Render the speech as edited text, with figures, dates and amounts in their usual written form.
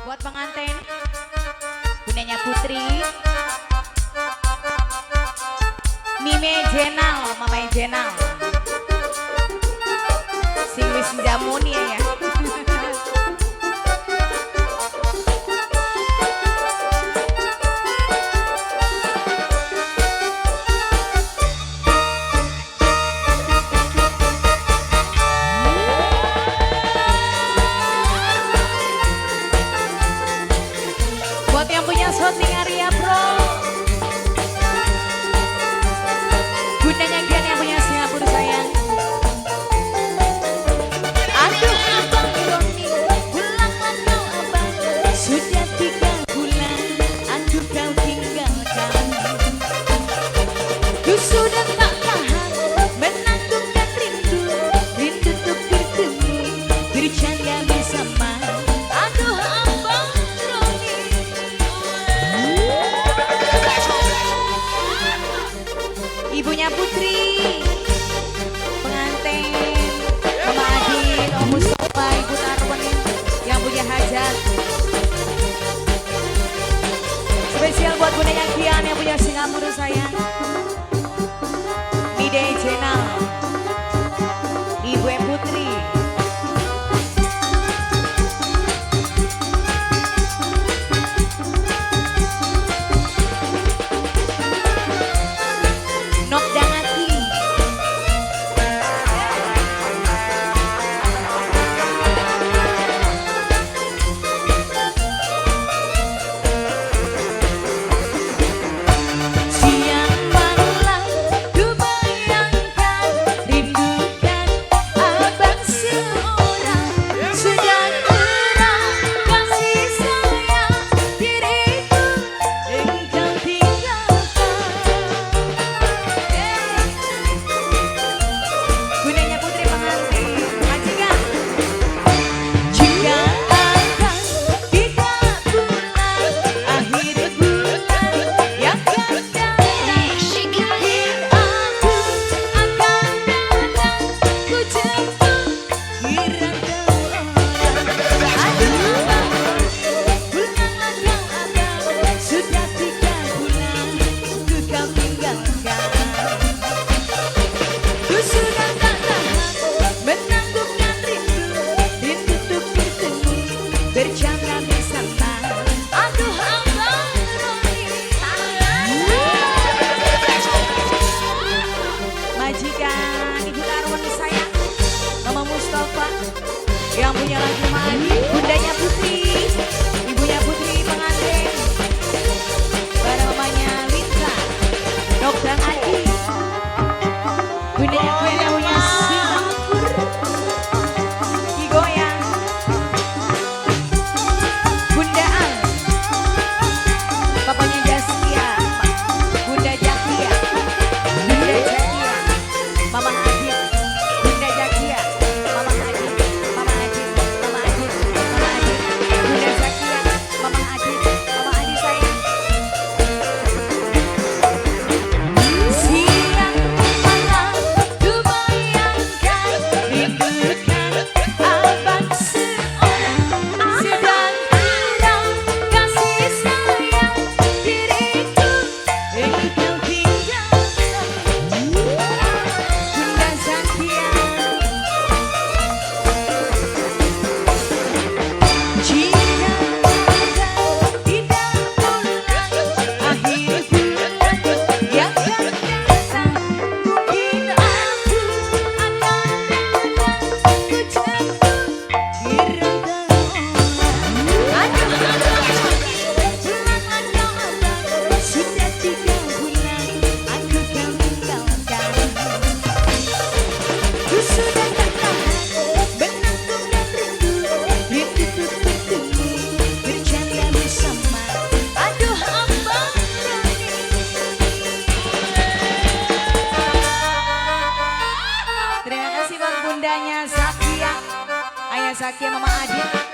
Buat pengantin bundanya Putri, Mime Jenal, Mama Jenal, sing wis jamuni ya. Buat yang punya shooting area bro, bundanya Gian yang punya Singapura sayang. Aduh abang Roni, pulanglah kau abang, sudah 3 bulan aku kau tinggalkan. Ku sudah tak tahan menanggungkan rindu, rindu untuk bertemu, bercanda bersama. Aduh abang Roni. Ibunya Putri, pengantin, Mama Adin, Om Mustafa, Ibu Tarwen yang punya hajat. Spesial buat bundanya Gian yang punya Singapura sayang. Mide Jenal, Ibu Putri. Bercanda bersama. Aduh abang Roni. Majikan Ibu Tarwen sayang, Mama Mustafa yang punya lagu Madi, bundanya Putri, ibunya Putri pengantin, bareng mamanya Linda, Dokter Adi, bundanya Gwen yang punya Singapura, Kigoya. Papanya Jaskia, Bunda Jakia, Bunda Jakia, Mama Adit, Bunda Jakia, Mama Adit, Mama Adit, Mama Adit, Mama Adit, Bunda Jakia, Mama Adit, Mama Adit sayang. Siang malam ku bayangkan, rindukan abang seorang, sedang kurang kasih sayang. Bundanya Zakia, Ayah Zakia, Mama Adit.